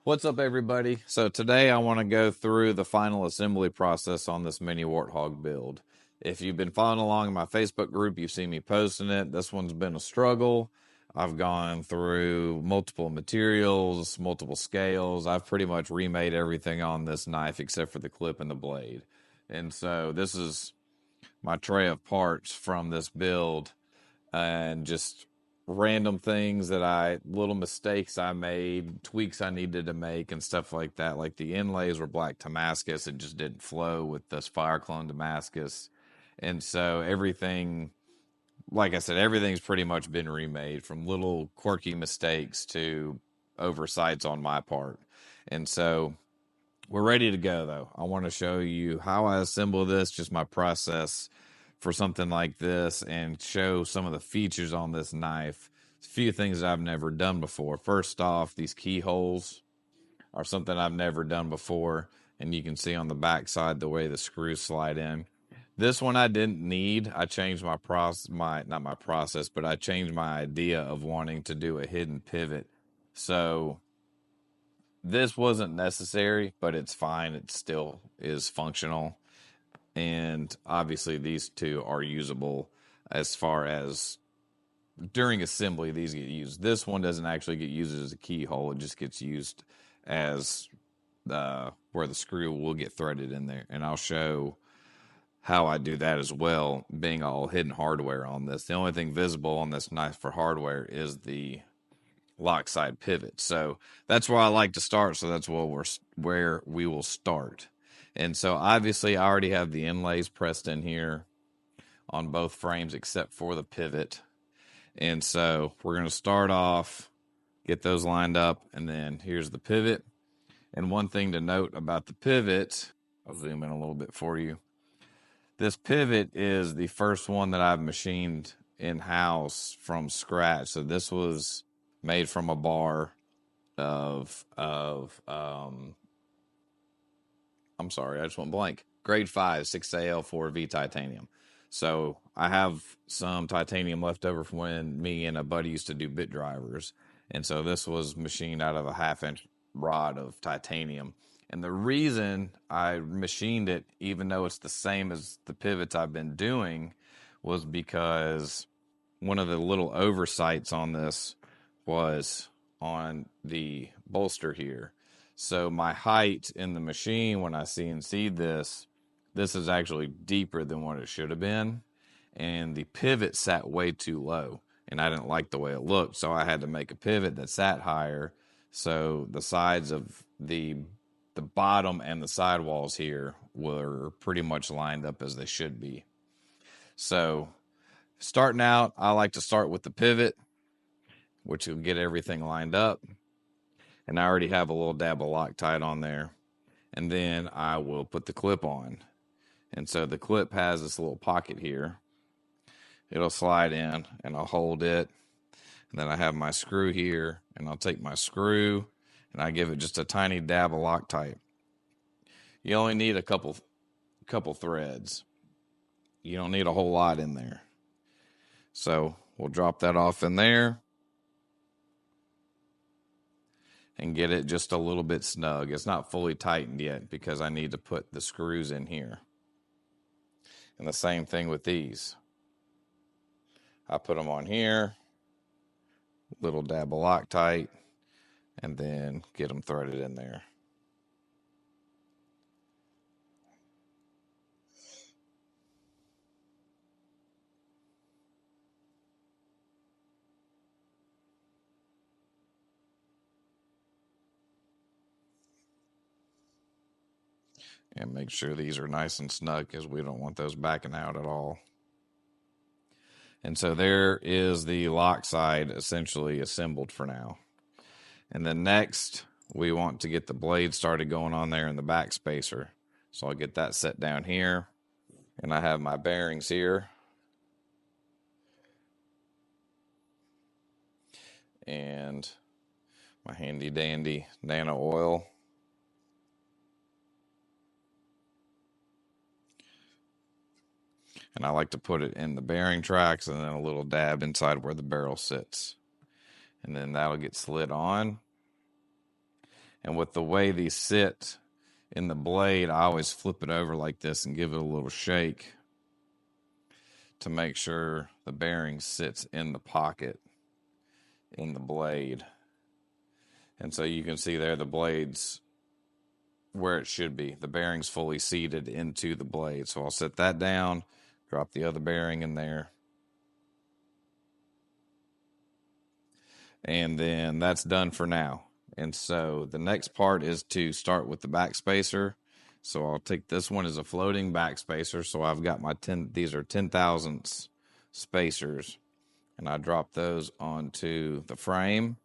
What's up, everybody? So today I want to go through the final assembly process on this mini Warthog build. If you've been following along in my Facebook group, you've seen me posting it. This one's been a struggle. I've gone through multiple materials, multiple scales. I've pretty much remade everything on this knife except for the clip and the blade. And so this is my tray of parts from this build, and just random things little mistakes I made, tweaks I needed to make, and stuff like that. Like the inlays were black Damascus, it just didn't flow with this fire clone Damascus. And so everything, like I said, everything's pretty much been remade, from little quirky mistakes to oversights on my part. And so we're ready to go, though. I want to show you how I assemble this, just my process for something like this, and show some of the features on this knife. A few things that I've never done before. First off, these keyholes are something I've never done before, and you can see on the back side the way the screws slide in. This one I didn't need. I changed my not my process, but I changed my idea of wanting to do a hidden pivot. So this wasn't necessary, but it's fine. It still is functional. And obviously these two are usable as far as during assembly. These get used. This one doesn't actually get used as a keyhole. It just gets used as where the screw will get threaded in there. And I'll show how I do that as well, being all hidden hardware on this. The only thing visible on this knife for hardware is the lock side pivot. So that's where I like to start. So that's where we will start. And so obviously I already have the inlays pressed in here on both frames except for the pivot. And so we're going to start off, get those lined up, and then here's the pivot. And one thing to note about the pivot, I'll zoom in a little bit for you. This pivot is the first one that I've machined in-house from scratch. So this was made from a bar of I'm sorry, I just went blank. Grade 5 6AL4V titanium. So I have some titanium left over from when me and a buddy used to do bit drivers. And so this was machined out of a 1/2-inch rod of titanium. And the reason I machined it, even though it's the same as the pivots I've been doing, was because one of the little oversights on this was on the bolster here. So my height in the machine, when I CNC'd this is actually deeper than what it should have been. And the pivot sat way too low, and I didn't like the way it looked. So I had to make a pivot that sat higher. So the sides of the bottom and the sidewalls here were pretty much lined up as they should be. So starting out, I like to start with the pivot, which will get everything lined up. And I already have a little dab of Loctite on there. And then I will put the clip on. And so the clip has this little pocket here. It'll slide in, and I'll hold it. And then I have my screw here, and I'll take my screw, and I give it just a tiny dab of Loctite. You only need a couple threads. You don't need a whole lot in there. So we'll drop that off in there and get it just a little bit snug. It's not fully tightened yet because I need to put the screws in here. And the same thing with these. I put them on here, little dab of Loctite, and then get them threaded in there. And make sure these are nice and snug because we don't want those backing out at all. And so there is the lock side essentially assembled for now. And then next, we want to get the blade started going on there in the back spacer. So I'll get that set down here. And I have my bearings here. And my handy dandy nano oil. And I like to put it in the bearing tracks and then a little dab inside where the barrel sits. And then that'll get slid on. And with the way these sit in the blade, I always flip it over like this and give it a little shake to make sure the bearing sits in the pocket in the blade. And so you can see there the blade's where it should be. The bearing's fully seated into the blade. So I'll set that down, drop the other bearing in there. And then that's done for now. And so the next part is to start with the back spacer. So I'll take this one as a floating back spacer. So I've got my these are 10,000ths spacers. And I drop those onto the frame.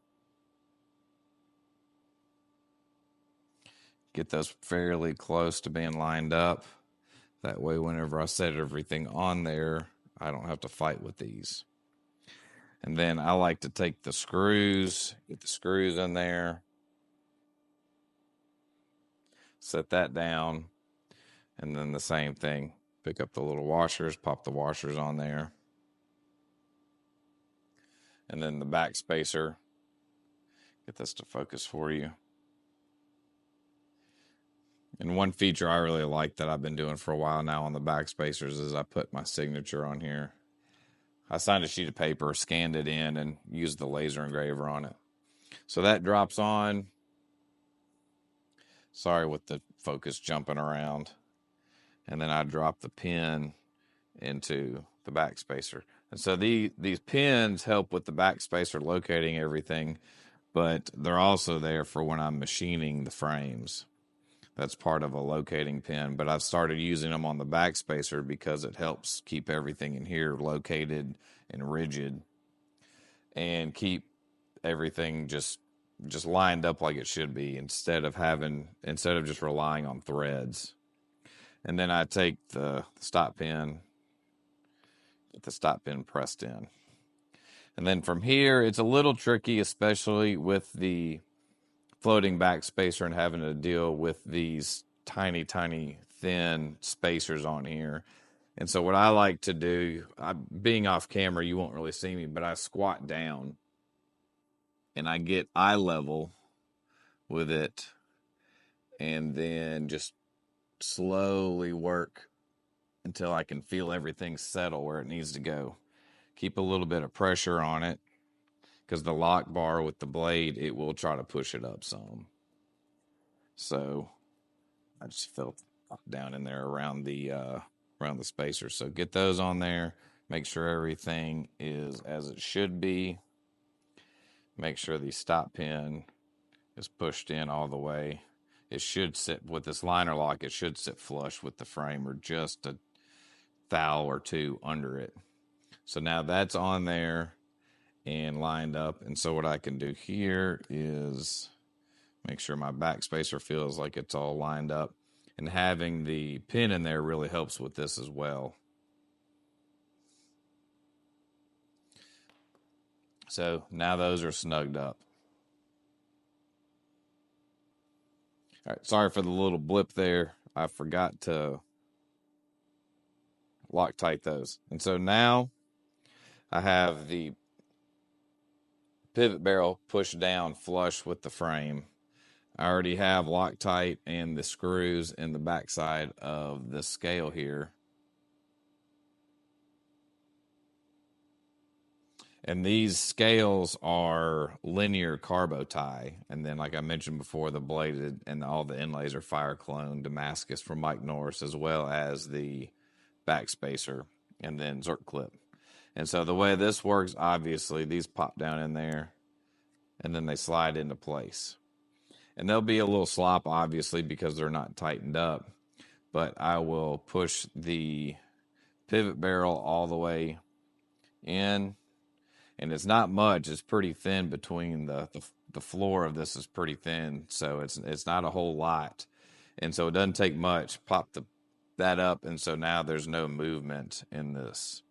Get those fairly close to being lined up. That way, whenever I set everything on there, I don't have to fight with these. And then I like to take the screws, get the screws in there, set that down, and then the same thing. Pick up the little washers, pop the washers on there. And then the back spacer, get this to focus for you. And one feature I really like that I've been doing for a while now on the back spacers is I put my signature on here. I signed a sheet of paper, scanned it in, and used the laser engraver on it. So that drops on. Sorry with the focus jumping around. And then I drop the pin into the back spacer. And so these pins help with the back spacer locating everything, but they're also there for when I'm machining the frames. That's part of a locating pin, but I've started using them on the back spacer because it helps keep everything in here located and rigid and keep everything just lined up like it should be instead of just relying on threads. And then I take the stop pin, get the stop pin pressed in. And then from here, it's a little tricky, especially with the floating back spacer and having to deal with these tiny, tiny, thin spacers on here. And so what I like to do, being off camera, you won't really see me, but I squat down and I get eye level with it and then just slowly work until I can feel everything settle where it needs to go. Keep a little bit of pressure on it, because the lock bar with the blade, it will try to push it up some. So I just felt down in there around the spacer. So get those on there. Make sure everything is as it should be. Make sure the stop pin is pushed in all the way. It should sit with this liner lock. It should sit flush with the frame or just a thou or two under it. So now that's on there and lined up. And so what I can do here is make sure my back spacer feels like it's all lined up. And having the pin in there really helps with this as well. So now those are snugged up. All right, sorry for the little blip there. I forgot to Loctite those. And so now I have the pivot barrel pushed down flush with the frame. I already have Loctite and the screws in the backside of the scale here. And these scales are linear carbo tie. And then, like I mentioned before, the bladed and all the inlays are Fire Clone Damascus from Mike Norris, as well as the back spacer and then Zerk clip. And so the way this works, obviously, these pop down in there and then they slide into place. And there'll be a little slop, obviously, because they're not tightened up. But I will push the pivot barrel all the way in. And it's not much. It's pretty thin between the floor of this is pretty thin. So it's not a whole lot. And so it doesn't take much. Pop that up. And so now there's no movement in this.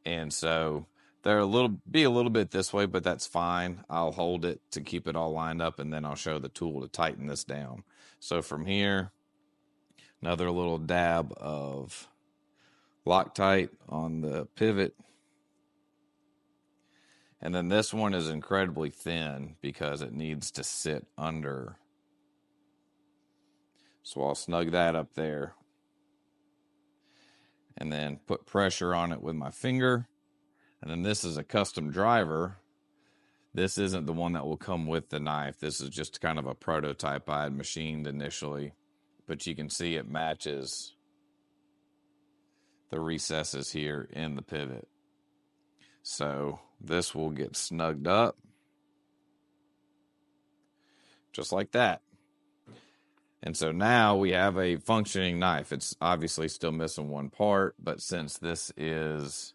And so they're be a little bit this way, but that's fine. I'll hold it to keep it all lined up, and then I'll show the tool to tighten this down. So from here, another little dab of Loctite on the pivot. And then this one is incredibly thin because it needs to sit under So I'll snug that up there. And then put pressure on it with my finger. And then this is a custom driver. This isn't the one that will come with the knife. This is just kind of a prototype I had machined initially. But you can see it matches the recesses here in the pivot. So this will get snugged up just like that. And so now we have a functioning knife. It's obviously still missing one part, but since this is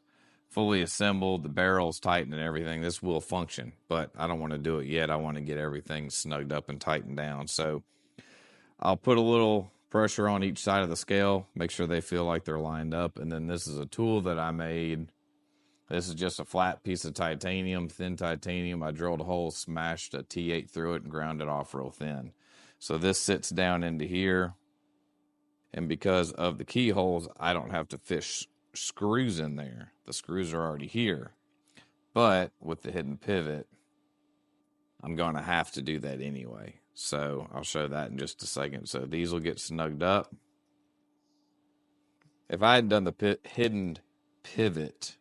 fully assembled, the barrel's tightened and everything, this will function. But I don't want to do it yet. I want to get everything snugged up and tightened down. So I'll put a little pressure on each side of the scale, make sure they feel like they're lined up. And then this is a tool that I made. This is just a flat piece of titanium, thin titanium. I drilled a hole, smashed a T8 through it, and ground it off real thin. So this sits down into here. And because of the keyholes, I don't have to fish screws in there. The screws are already here. But with the hidden pivot, I'm going to have to do that anyway. So I'll show that in just a second. So these will get snugged up. If I had done the hidden pivot,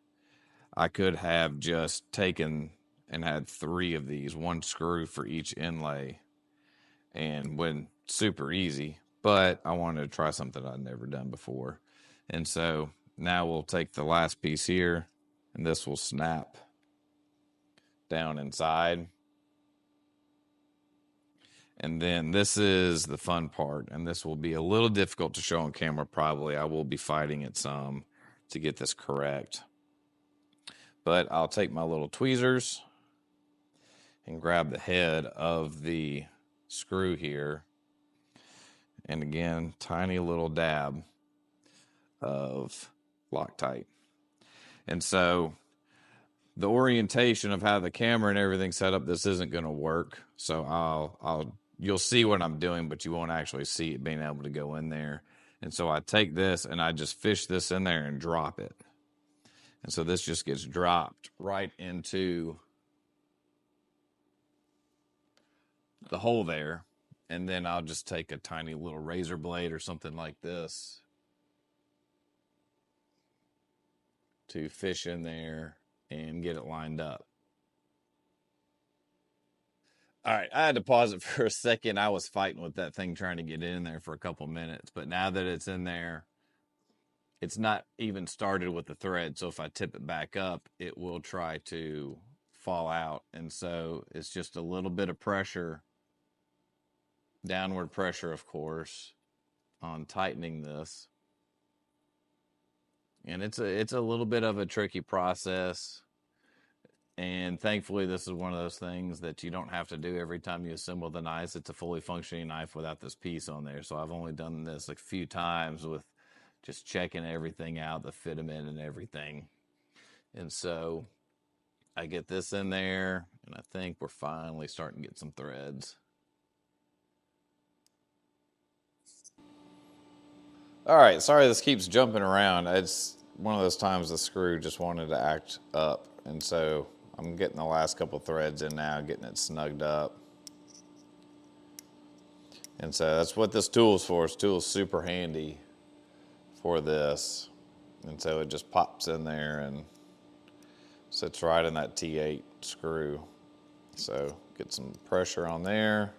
I could have just taken and had 3 of these, 1 screw for each inlay, and went super easy. But I wanted to try something I'd never done before. And so now we'll take the last piece here, and this will snap down inside. And then this is the fun part, and this will be a little difficult to show on camera probably. I will be fighting it some to get this correct. But I'll take my little tweezers and grab the head of the screw here. And again, tiny little dab of Loctite. And so the orientation of how the camera and everything set up, this isn't going to work. So you'll see what I'm doing, but you won't actually see it being able to go in there. And so I take this and I just fish this in there and drop it. And so this just gets dropped right into the hole there. And then I'll just take a tiny little razor blade or something like this to fish in there and get it lined up. All right, I had to pause it for a second. I was fighting with that thing trying to get in there for a couple minutes. But now that it's in there, it's not even started with the thread. So if I tip it back up, it will try to fall out. And so it's just a little bit of pressure, downward pressure, of course, on tightening this. And it's a little bit of a tricky process. And thankfully, this is one of those things that you don't have to do every time you assemble the knife. It's a fully functioning knife without this piece on there. So I've only done this a few times with just checking everything out, the fitment and everything. And so I get this in there, and I think we're finally starting to get some threads. All right, sorry this keeps jumping around. It's one of those times the screw just wanted to act up. And so I'm getting the last couple threads in now, getting it snugged up. And so that's what this tool is for. This tool is super handy for this. And so it just pops in there and sits right in that T8 screw. So get some pressure on there.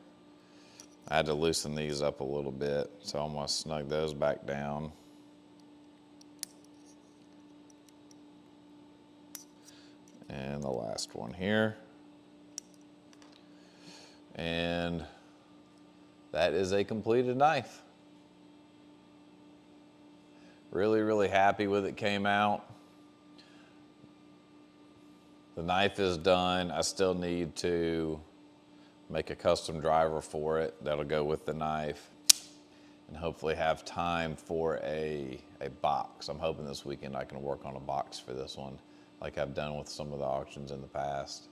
I had to loosen these up a little bit, so I'm going to snug those back down. And the last one here. And that is a completed knife. Really, really happy with it came out. The knife is done. I still need to make a custom driver for it that'll go with the knife, and hopefully have time for a box. I'm hoping this weekend I can work on a box for this one like I've done with some of the auctions in the past.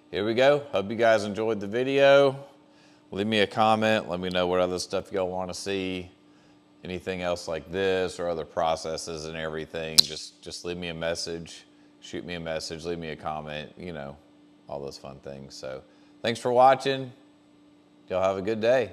Here we go. Hope you guys enjoyed the video. Leave me a comment. Let me know what other stuff y'all want to see. Anything else like this or other processes and everything. Just leave me a message. Shoot me a message. Leave me a comment. You know, all those fun things. So thanks for watching. Y'all have a good day.